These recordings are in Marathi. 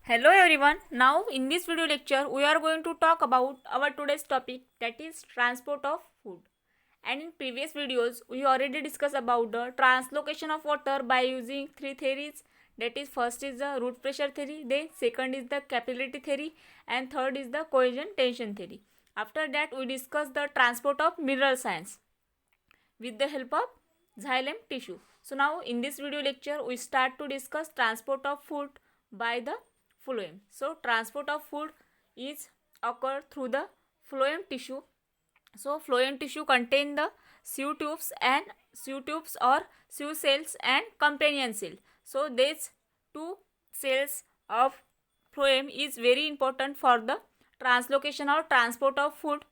Hello everyone. Now in this video lecture we are going to talk about our today's topic, that is transport of food. And in previous videos we already discussed about the translocation of water by using three theories. That is, first is the root pressure theory, then second is the capillarity theory, and third is the cohesion tension theory. After that we discussed the transport of mineral science with the help of xylem tissue. So now in this video lecture we start to discuss transport of food by the phloem. So transport of food is occur through the phloem tissue. So phloem tissue contain the sieve tubes or sieve cells and companion cell. So these two cells of phloem is very important for the translocation or transport of food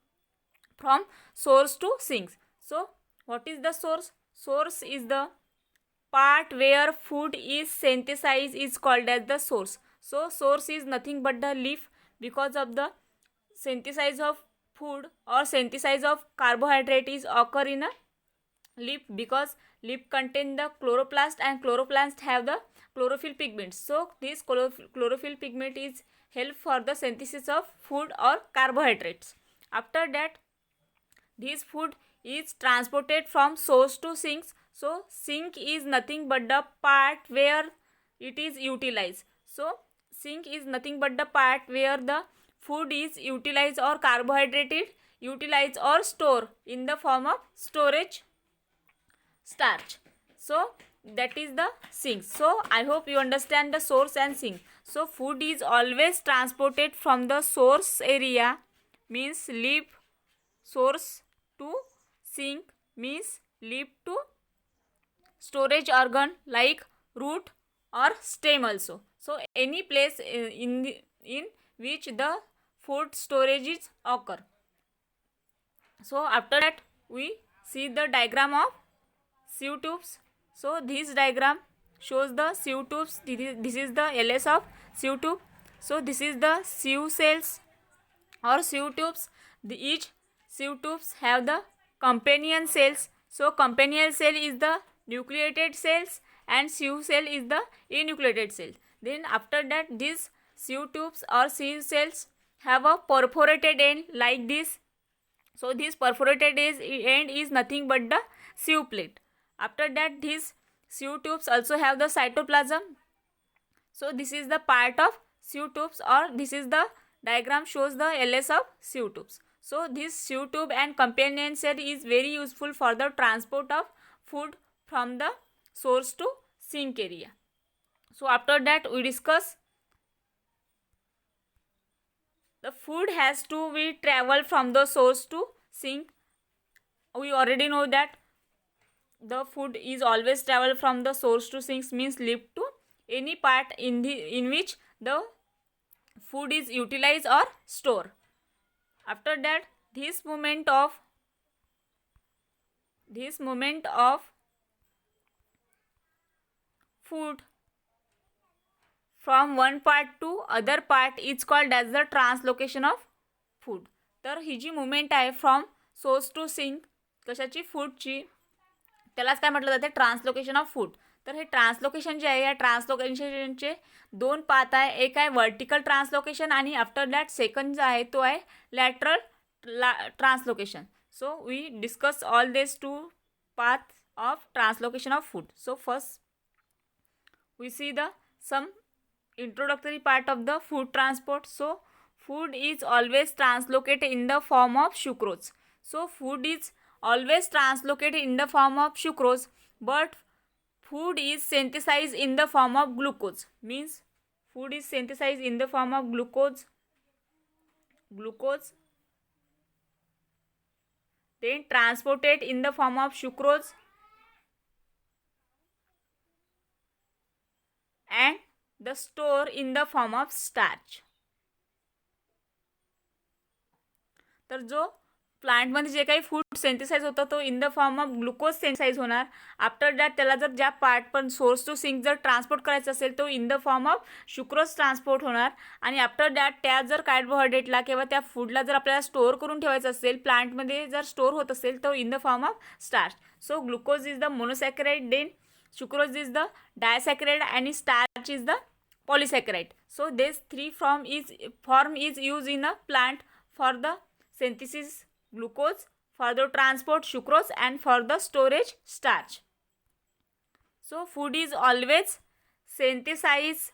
from source to sinks. So what is the source? Source is the part where food is synthesized is called as the source. So source is nothing but the leaf, because of the synthesis of food or synthesis of carbohydrate is occur in a leaf, because leaf contain the chloroplast and chloroplast have the chlorophyll pigments. So this chlorophyll pigment is help for the synthesis of food or carbohydrates. After that, this food is transported from source to sinks. So sink is nothing but the part where it is utilized. So sink is nothing but the part where the food is utilized or carbohydrated utilized or store in the form of storage starch. So that is the sink. So I hope you understand the source and sink. So food is always transported from the source area, means leaf, source to sink, means leaf to storage organ like root or stem also. So any place in which the food storage is occur. So after that we see the diagram of sieve tubes. So this diagram shows the sieve tubes. This is the LS of sieve tube. So this is the sieve cells or sieve tubes. Each sieve tubes have the companion cells. So companion cell is the nucleated cells and sieve cell is the enucleated cell. Then after that, these sieve tubes or sieve cells have a perforated end like this. So this perforated end is nothing but the sieve plate. After that, these sieve tubes also have the cytoplasm. So this is the part of sieve tubes, or this is the diagram shows the LS of sieve tubes. So this sieve tube and companion cell is very useful for the transport of food from the source to sink area. So after that we discuss the food has to be travel from the source to sink. We already know that the food is always travel from the source to sinks, means leaf to any part in which the food is utilized or store. After that, this movement of food from one part to other part is called as the translocation of food. तर ही जी मुवमेंट आहे फ्रॉम सोर्स टू सिंक कशाची, फूडची, त्यालाच काय म्हटलं जाते, ट्रान्सलोकेशन ऑफ फूड. तर हे ट्रान्सलोकेशन जे आहे, या ट्रान्सलोकेशनचे दोन पाथ आहे. एक आहे वर्टिकल ट्रान्सलोकेशन आणि आफ्टर दॅट सेकंड जो आहे तो आहे lateral translocation. So we discuss all this two path of translocation of food. So first we see the some introductory part of the food transport. So food is always translocated in the form of sucrose. So food is always translocated in the form of sucrose, but food is synthesized in the form of glucose, means food is synthesized in the form of glucose, then transported in the form of sucrose, and the store in the form of starch. तर जो प्लांटमध्ये जे काही फूड सिंथेसाइज होतं तो in the form of glucose synthesize होणार. आफ्टर दॅट त्याला जर ज्या पार्ट पण सोर्स टू सिंक जर ट्रान्सपोर्ट करायचं असेल तो in the form of sucrose transport होणार. आणि आफ्टर दॅट त्या जर कार्बोहायड्रेटला किंवा त्या फूडला जर आपल्याला स्टोअर करून ठेवायचं असेल, प्लांटमध्ये जर स्टोअर होत असेल तो in the form of starch. So glucose is the monosaccharide, then sucrose is the disaccharide and starch is the polysaccharide. So this three form is used in a plant for the synthesis glucose, for the transport sucrose, and for the storage starch. So food is always synthesized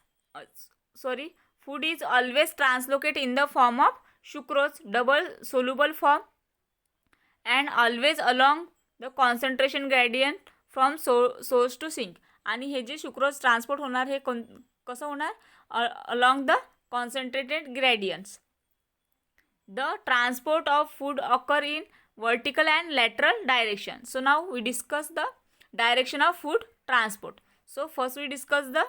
food is always translocated in the form of sucrose double soluble form, and always along the concentration gradient from source to sink. आणि हे जे सुक्रोज ट्रान्सपोर्ट होणार हे कसं होणार along the concentrated gradients. The transport of food occur in vertical and lateral direction. So now we discuss the direction of food transport. So first we discuss the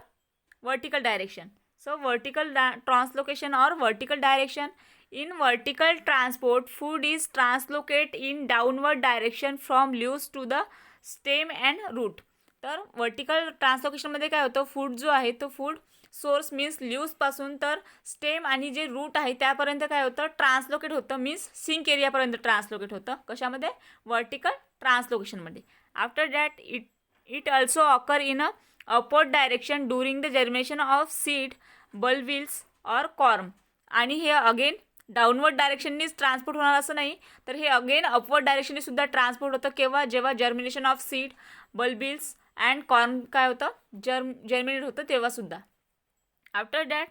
vertical direction. So vertical translocation or vertical direction. In vertical transport, food is translocated in downward direction from leaves to the stem and root. तर वर्टिकल ट्रान्सलोकेशनमध्ये काय होतं, फूड जो आहे तो फूड सोर्स मीन्स लीव्सपासून तर स्टेम आणि जे रूट आहे त्यापर्यंत काय होतं ट्रान्सलोकेट होतं, मीन्स सिंक एरियापर्यंत ट्रान्सलोकेट होतं. कशामध्ये, वर्टिकल ट्रान्सलोकेशनमध्ये. After that it also occur in a upward direction during the germination of seed, bulbils और कॉर्म. आणि हे अगेन डाऊनवर्ड डायरेक्शननीच ट्रान्सपोर्ट होणार असं नाही, तर हे अगेन अपवर्ड डायरेक्शननी सुद्धा ट्रान्सपोर्ट होतं. केव्हा, जेव्हा germination of seed, bulbils and corn काय होतं जर्मिनेट होतं तेव्हासुद्धा. After that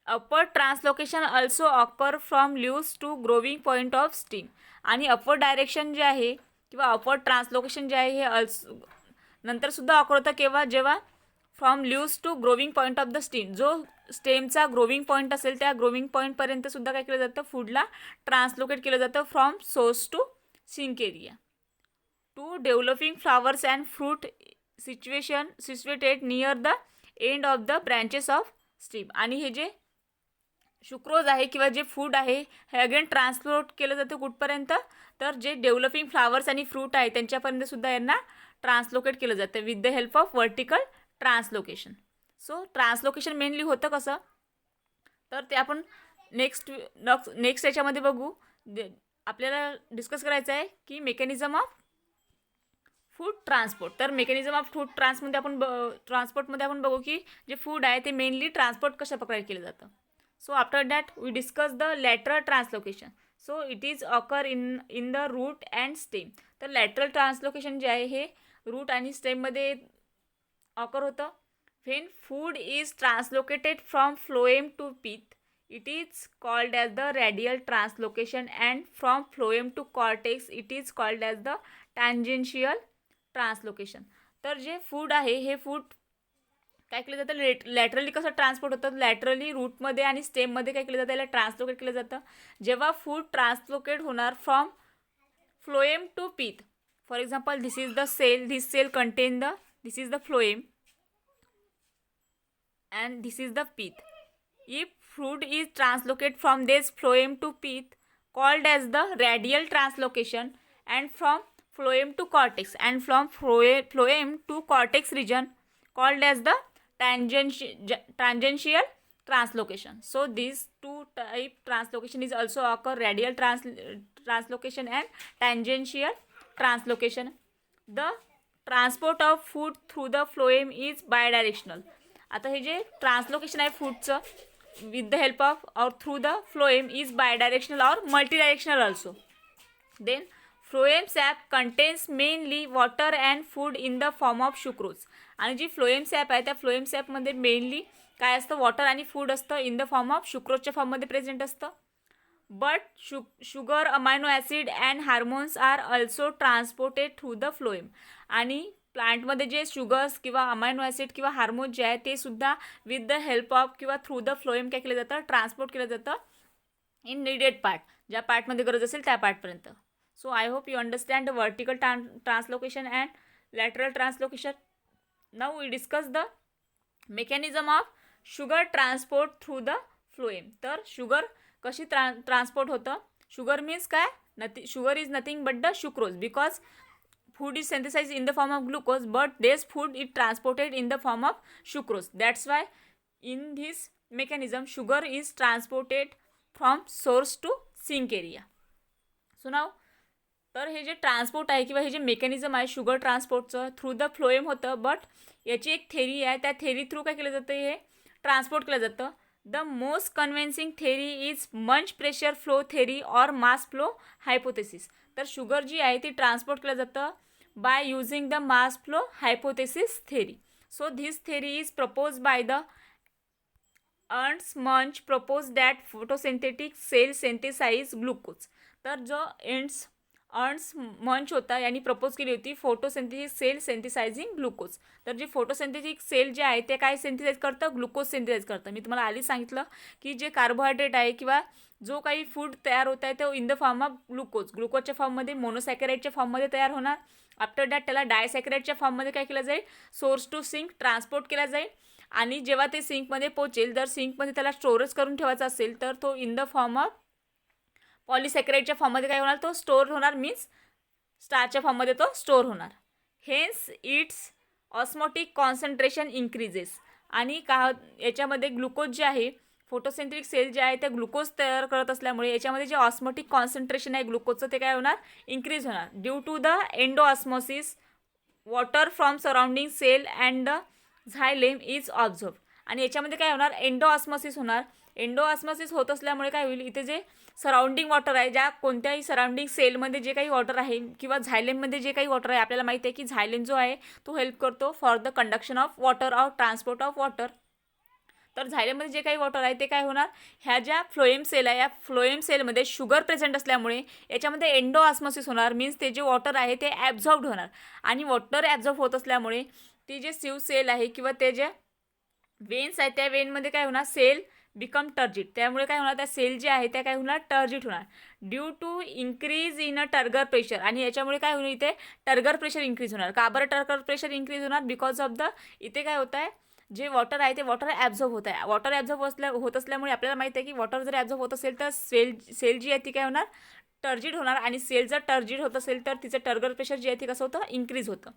upward translocation also occur from leaves to growing point of stem. आणि अपवर्ड डायरेक्शन जे आहे किंवा अपवर्ड ट्रान्सलोकेशन जे आहे हे नंतरसुद्धा ऑकर होतं. केव्हा, जेव्हा from leaves to growing point of the stem, जो स्टेमचा ग्रोविंग पॉईंट असेल त्या ग्रोविंग पॉईंटपर्यंतसुद्धा काय केलं जातं, फूडला ट्रान्सलोकेट केलं जातं from source to sink area. To developing flowers and fruit situated near the end of the branches of stem. आणि हे जे सुक्रोज आहे किंवा जे फूड आहे हे अगेन ट्रान्सपोर्ट केलं जातं कुठपर्यंत, तर जे डेव्हलपिंग फ्लावर्स आणि फ्रूट आहे त्यांच्यापर्यंतसुद्धा यांना ट्रान्सलोकेट केलं जातं with the help of vertical translocation. So translocation mainly होतं कसं, तर ते आपण नेक्स्ट याच्यामध्ये बघू. आपल्याला डिस्कस करायचं आहे की मेकॅनिझम ऑफ फूड ट्रान्सपोर्ट. तर मेकॅनिझम ऑफ फूड ट्रान्सपोर्टमध्ये आपण बघू की जे फूड आहे ते मेनली ट्रान्सपोर्ट कशा प्रकारे केलं जातं. So after that we discuss the lateral translocation. So it is occur in the root and stem. तर लॅटरल ट्रान्सलोकेशन जे आहे हे रूट आणि स्टेममध्ये ऑकर होतं. When food is translocated from phloem to pith, it is called as the radial translocation, and from phloem to cortex it is called as the tangential translocation. तर जे फूड आहे हे फूड काय केलं जातं, लॅटरली कसं ट्रान्सपोर्ट होतं, लॅटरली रूटमध्ये आणि स्टेममध्ये काय केलं जातं, याला ट्रान्सलोकेट केलं जातं. जेव्हा फूड ट्रान्सलोकेट होणार from phloem to pith, for example this is the cell, this cell contain this is the phloem and this is the pith. If food is translocate from this phloem to pith, called as the radial translocation, and from phloem to cortex, and from phloem to cortex region, called as the tangential translocation. So these two type translocation is also occur, radial translocation and tangential translocation. The transport of food through the phloem is bidirectional. आता हे जे ट्रान्सलोकेशन आहे फूडचं विथ द हेल्प ऑफ और through the phloem is bidirectional और multidirectional also. Then phloem sap contains mainly water and food in the form of sucrose. आणि जी फ्लोएम सॅप आहे त्या फ्लोएम सॅपमध्ये मेनली काय असतं, वॉटर आणि फूड असतं इन द फॉर्म ऑफ सुक्रोजच्या फॉर्ममध्ये प्रेझेंट असतं. But sugar, amino acid and hormones are also transported through the phloem. आणि प्लांटमध्ये जे शुगर्स किंवा अमायनो ॲसिड किंवा हार्मोन जे आहे ते सुद्धा विथ द हेल्प ऑफ किंवा थ्रू द फ्लोएम काय केलं जातं, ट्रान्सपोर्ट केलं जातं इन निडेड पार्ट, ज्या पार्टमध्ये गरज असेल त्या पार्टपर्यंत. So I hope you understand the vertical translocation and lateral translocation. Now we discuss the mechanism of sugar transport through the phloem. तर शुगर कशी ट्रान्सपोर्ट होतं, शुगर मीन्स काय, sugar is nothing but the sucrose, because food is synthesized in the form of glucose, but this food is transported in the form of sucrose. That's why in this mechanism sugar is transported from source to sink area. So now तर हे जे ट्रान्सपोर्ट आहे किंवा हे जे मेकॅनिझम आहे शुगर ट्रान्सपोर्टचं थ्रू द फ्लोएम होतं, बट याची एक थेरी आहे, त्या थेरी थ्रू काय केलं जातं, हे ट्रान्सपोर्ट केलं जातं. The most convincing theory is Munch pressure flow theory or mass flow hypothesis. तर शुगर जी आहे ती ट्रान्सपोर्ट केलं जातं by using the mass flow hypothesis theory. So this theory is propose by the Ernst Munch propose that photosynthetic cell synthesize glucose. तर जो अर्न्स्ट मंच होता यांनी प्रपोज केली होती फोटोसिंथेटिक सेल सिंथेसायझिंग ग्लुकोज. तर जे फोटोसिंथेटिक सेल जे आहे ते काय सिंथेसाइज करतं, ग्लुकोज सिंथेसाइज करतं. मी तुम्हाला आधी सांगितलं की जे कार्बोहायड्रेट आहे किंवा जो काही फूड तयार होत आहे तो इन द फॉर्म ऑफ ग्लुकोजच्या फॉर्ममध्ये, मोनोसॅकराइडच्या फॉर्ममध्ये तयार होणार. आफ्टर दॅट त्याला डायसॅकराइडच्या फॉर्ममध्ये काय केलं जाईल, सोर्स टू सिंक ट्रान्सपोर्ट केला जाईल. आणि जेव्हा ते सिंकमध्ये पोहोचेल, जर सिंकमध्ये त्याला स्टोरेज करून ठेवायचा असेल तर तो इन द फॉर्म ऑफ पॉलिसॅकराइडच्या फॉर्ममध्ये काय होणार, तो स्टोअर होणार, मीन्स स्टारच्या फॉर्ममध्ये तो स्टोअर होणार. Hence its osmotic concentration increases. आणि का याच्यामध्ये ग्लुकोज जे आहे, फोटोसिंथेटिक सेल जे आहे ते ग्लुकोज तयार करत असल्यामुळे याच्यामध्ये जे ऑस्मोटिक कॉन्सन्ट्रेशन आहे ग्लुकोजचं ते काय होणार, इन्क्रीज होणार. Due to the endosmosis water from surrounding cell and the xylem is observe. आणि याच्यामध्ये काय होणार, एंडोऑस्मोसिस होणार. एंडोऑस्मोसिस होत असल्यामुळे काय होईल, इथे जे सराउंडिंग वॉटर आहे, ज्या कोणत्याही सराउंडिंग सेलमध्ये जे काही वॉटर आहे किंवा झायलेममध्ये जे काही वॉटर आहे, आपल्याला माहिती आहे की झायलेम जो आहे तो हेल्प करतो for the conduction of water or transport of water. तर झायलेममध्ये जे काही वॉटर आहे ते काय होणार, ह्या ज्या फ्लोएम सेल आहे या फ्लोएम सेलमध्ये शुगर प्रेझेंट असल्यामुळे याच्यामध्ये एंडोऑस्मोसिस होणार. मीन्स ते जे वॉटर आहे ते ॲब्झॉर्ब्ड होणार. आणि वॉटर ॲब्झॉर्ब होत असल्यामुळे ती जे सिव सेल आहे किंवा ते जे वेन्स आहेत त्या वेनमध्ये काय होणार, सेल बिकम टर्जिट. त्यामुळे काय होणार, त्या सेल जे आहे त्या काय होणार, टर्जिट होणार. Due to increase in a turgor pressure. आणि याच्यामुळे काय होणार, इथे टर्गर प्रेशर इन्क्रीज होणार. का बरं टर्गर प्रेशर इन्क्रीज होणार, बिकॉज ऑफ द इथे काय होत आहे, जे वॉटर आहे ते वॉटर ॲब्झॉर्ब होत आहे. वॉटर ॲब्झॉर्ब होत असल्यामुळे आपल्याला माहिती आहे की वॉटर जर ॲब्झॉर्ब होत असेल तर सेल जी आहे ती काय होणार, टर्जिट होणार. आणि सेल जर टर्जिट होत असेल तर तिचं टर्गर प्रेशर जे आहे ते कसं होतं, इन्क्रीज होतं.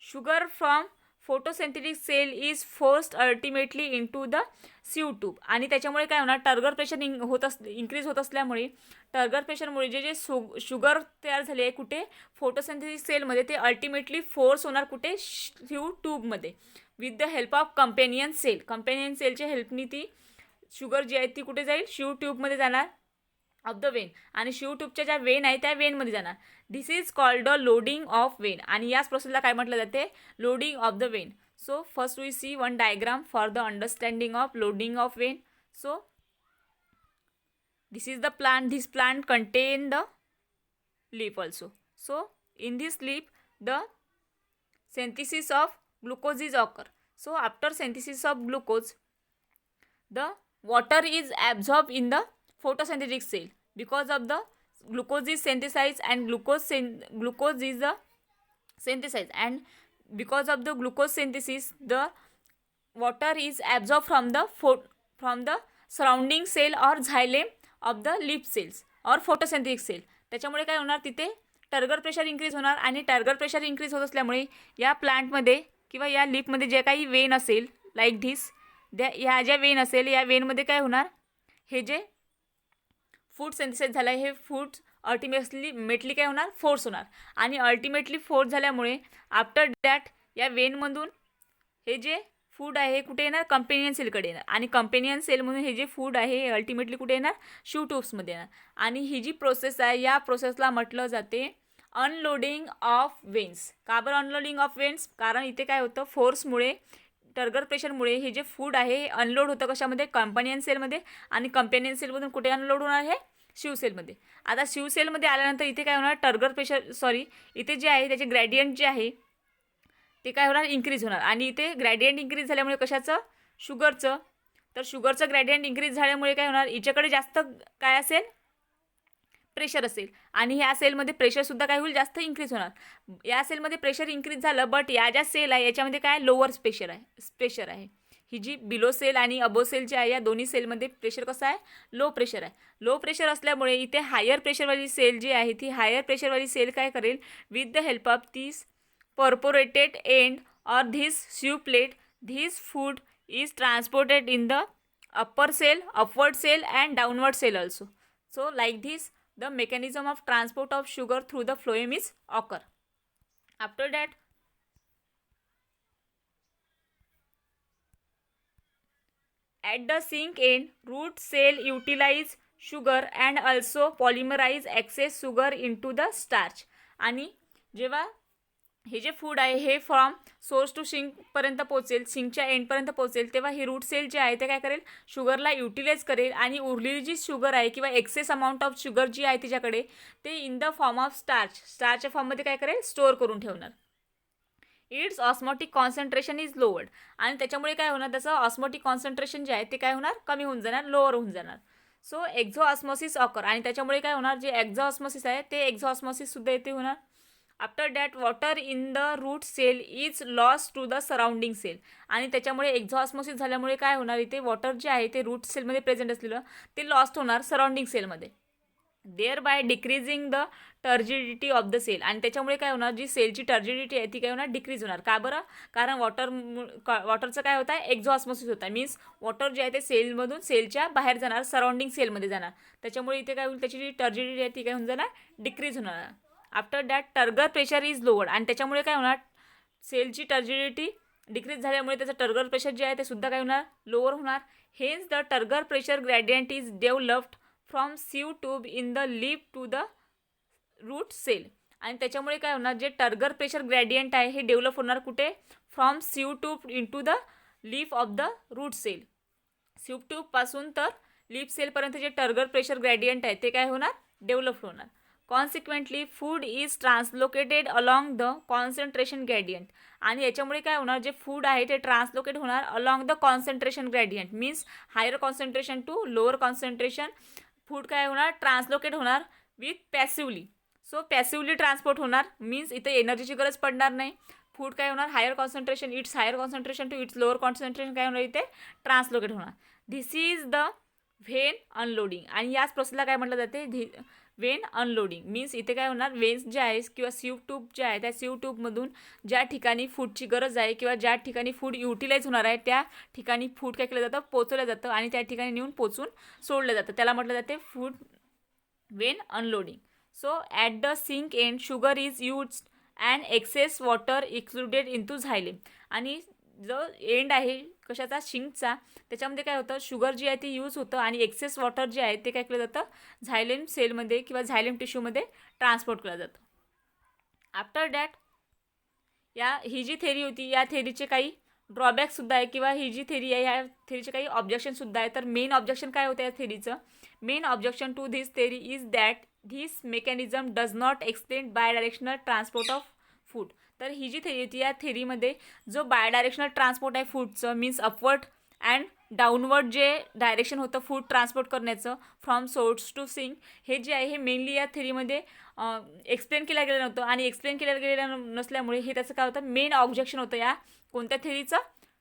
Sugar from photosynthetic cell is forced ultimately into the sieve tube. आणि त्याच्यामुळे काय होणार, टर्गर प्रेशर इन्क्रीज होत असल्यामुळे टर्गर प्रेशरमुळे जे शुगर तयार झाले आहे कुठे, फोटोसिंथेटिक सेलमध्ये, ते अल्टिमेटली फोर्स होणार कुठे, सीव ट्यूबमध्ये, with the help of companion cell. Companion सेलच्या हेल्पनी ती शुगर जी आहे ती कुठे जाईल, शिव ट्यूबमध्ये जाणार ऑफ द वेन. आणि शिव ट्यूबच्या ज्या वेन आहे त्या वेनमध्ये जाणार. This is called the loading of vein. आणि याच प्रोसेसला काय म्हटलं जाते, loading of the vein. So first we see one diagram for the understanding of loading of vein. So this is the plant, this plant contain the leaf also. So in this leaf the synthesis of glucose is occur. So after synthesis of glucose the water is absorbed in the photosynthetic cell. Because of the glucose is synthesized and glucose is the synthesized, and because of the glucose synthesis the water is absorbed from the surrounding cell or xylem of the leaf cells और फोटोसिंथेटिक सेल. त्याच्यामुळे काय होणार, तिथे टर्गर प्रेशर इन्क्रीज होणार. आणि टर्गर प्रेशर इन्क्रीज होत असल्यामुळे या प्लांटमध्ये किंवा या लिपमध्ये जे काही वेन असेल लाईक धिस, ह्या ज्या वेन असेल या वेनमध्ये काय होणार, हे जे फूड सिंथेसाइज झालं आहे हे फूड अल्टिमेटली काय होणार, फोर्स होणार. आणि अल्टिमेटली फोर्स झाल्यामुळे आफ्टर दॅट या वेनमधून हे जे फूड आहे हे कुठे येणार, कंपेनियन सेलकडे येणार. आणि कंपेनियन सेलमधून हे जे फूड आहे हे अल्टिमेटली कुठे येणार, शू ट्यूब्समध्ये येणार. आणि ही जी प्रोसेस आहे या प्रोसेसला म्हटलं जाते अनलोडिंग ऑफ वेन्स. का बरं अनलोडिंग ऑफ वेन्स, कारण इथे काय होतं, फोर्समुळे टर्गर प्रेशरमुळे हे जे फूड आहे हे अनलोड होतं कशामध्ये, कंपेनियन सेलमध्ये. आणि कंपेनियन सेलमधून कुठे अनलोड होणार, हे शिव सेलमध्ये. आता शिव सेलमध्ये आल्यानंतर इथे काय होणार, टर्गर प्रेशर इथे जे आहे त्याचे ग्रॅडियंट जे आहे ते काय होणार, इन्क्रीज होणार. आणि इथे ग्रॅडियंट इन्क्रीज झाल्यामुळे कशाचं, शुगरचं. तर शुगरचं ग्रॅडियंट इन्क्रीज झाल्यामुळे काय होणार, हिच्याकडे जास्त काय असेल, प्रेशर असेल. आणि ह्या सेलमध्ये प्रेशरसुद्धा काय होईल, जास्त इन्क्रीज होणार. या सेलमध्ये प्रेशर इन्क्रीज झालं, बट या ज्या सेल आहे याच्यामध्ये काय लोअर प्रेशर आहे. ही जी बिलो सेल आणि अबो सेल जी आहे या दोन्ही सेलमध्ये प्रेशर कसं आहे, लो प्रेशर आहे. लो प्रेशर असल्यामुळे इथे हायर प्रेशरवाली सेल जी आहे ती हायर प्रेशरवाली सेल काय करेल, with the help of this perforated end or this sieve plate, this food is transported in the upper cell, upward cell and downward cell also. So like this the mechanism of transport of sugar through the phloem is occur. After that at the sink and root cell utilise sugar and also polymerise excess sugar into the starch. आणि जेव्हा हे जे फूड आहे हे फ्रॉम सोर्स टू सिंकपर्यंत पोहोचेल, सिंकच्या एंडपर्यंत पोहोचेल, तेव्हा ही रूट सेल जे आहे ते काय करेल, शुगरला युटिलाइज करेल आणि उरलेली जी शुगर आहे किंवा एक्सेस अमाऊंट ऑफ शुगर जी आहे तिच्याकडे ते इन द फॉर्म ऑफ स्टार्चच्या फॉर्ममध्ये काय करेल, स्टोअर करून ठेवणार. It's osmotic concentration is lowered. आणि त्याच्यामुळे काय होणार, त्याचं ऑस्मोटिक कॉन्सन्ट्रेशन जे आहे ते काय होणार, कमी होऊन जाणार, लोअर होऊन जाणार. So exosmosis occur. आणि त्याच्यामुळे काय होणार, जे एक्झोऑस्मोसिस आहे ते एक्झोऑस्मोसिससुद्धा येथे होणार. After that water in the root cell is loss to the surrounding cell. आणि त्याच्यामुळे एक्झॉस्मोसिस झाल्यामुळे काय होणार, इथे वॉटर जे आहे ते रूट सेलमध्ये प्रेझेंट असलेलं ते लॉस्ट होणार सराउंडिंग सेलमध्ये. Thereby decreasing the turgidity of the cell. आणि त्याच्यामुळे काय होणार, जी सेलची टर्जिडिटी आहे ती काय होणार, डिक्रीज होणार. का बरं, कारण वॉटरचं काय होतं आहे, एक्झॉस्मोसिस होतं आहे. मीन्स वॉटर जे आहे ते सेलमधून सेलच्या बाहेर जाणार, सराउंडिंग सेलमध्ये जाणार. त्याच्यामुळे इथे काय होईल, त्याची जी टर्जिडिटी आहे ती काय होऊन जाणार, डिक्रीज होणार. After that turgor pressure is lowered. आणि त्याच्यामुळे काय होणार, सेलची टर्जिडिटी डिक्रीज झाल्यामुळे त्याचं टर्गर प्रेशर जे आहे ते सुद्धा काय होणार, लोअर होणार. Hence the turgor pressure gradient is developed from sieve tube in the leaf to the root cell. आणि त्याच्यामुळे काय होणार, जे टर्गर प्रेशर ग्रॅडियंट आहे हे डेव्हलप होणार कुठे, from sieve tube into the leaf of the root cell. Sieve ट्यूबपासून तर लीफ सेलपर्यंत जे टर्गर प्रेशर ग्रॅडियंट आहे ते काय होणार, डेव्हलप होणार. Consequently food is translocated along the concentration gradient. आणि याच्यामुळे काय होणार, जे फूड आहे ते ट्रान्सलोकेट होणार along the concentration gradient. Means higher concentration to lower concentration food काय होणार, ट्रान्सलोकेट होणार with passively. So passively transport होणार, मीन्स इथे एनर्जीची गरज पडणार नाही. फूड काय होणार, higher concentration, it's higher concentration to its lower concentration काय होणार, इथे ट्रान्सलोकेट होणार. This is the when unloading. आणि याच प्रोसेसला काय म्हटलं जाते, वेन अनलोडिंग. मीन्स इथे काय होणार, वेन्स जे आहे किंवा सीव ट्यूब जे आहे त्या सीव ट्यूबमधून ज्या ठिकाणी फूडची गरज आहे किंवा ज्या ठिकाणी फूड युटिलाइज होणार आहे त्या ठिकाणी फूड काय केलं जातं, पोचवलं जातं आणि त्या ठिकाणी नेऊन पोचून सोडलं जातं. त्याला म्हटलं जाते food vein unloading. So at the sink end sugar is used and excess water excluded into xylem. आणि जो एंड आहे कशाचा, शिंकचा, त्याच्यामध्ये काय होतं, शुगर जी आहे ती यूज होतं आणि एक्सेस वॉटर जे आहे ते काय केलं जातं, झायलेम सेलमध्ये किंवा झायलेम टिश्यूमध्ये ट्रान्सपोर्ट केलं जातं. आफ्टर दॅट ही जी थेरी होती या थेरीचे काही ड्रॉबॅकसुद्धा आहे किंवा ही जी थेरी आहे या थेरीचे काही ऑब्जेक्शनसुद्धा आहे. तर मेन ऑब्जेक्शन काय होतं या थेरीचं, main objection to this theory is that this mechanism does not explain bidirectional transport of food. तर ही जी थेरी होती या थेरीमध्ये जो बायडायरेक्शनल ट्रान्सपोर्ट आहे फूडचं, मीन्स अपवर्ड अँड डाऊनवर्ड जे डायरेक्शन होतं फूड ट्रान्सपोर्ट करण्याचं फ्रॉम सोर्स टू सिंक, हे जे आहे हे मेनली या थेरीमध्ये एक्सप्लेन केलं गेलं नव्हतं. आणि एक्सप्लेन केलं गेलं नसल्यामुळे हे त्याचं काय होतं, मेन ऑब्जेक्शन होतं या कोणत्या थेरीचं,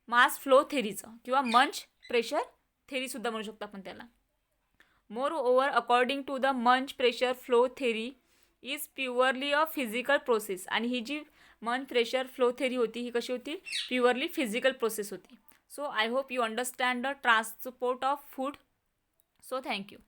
मास फ्लो थेरीचं किंवा मंच प्रेशर थेरीसुद्धा म्हणू शकतो आपण त्याला. मोर ओव्हर अकॉर्डिंग टू द मंच pressure flow theory is purely a physical process. आणि ही जी मंच प्रेशर फ्लो थेरी होती ही कशी होती, प्युअरली फिजिकल प्रोसेस होती. So I hope you understand the transport of food. So thank you.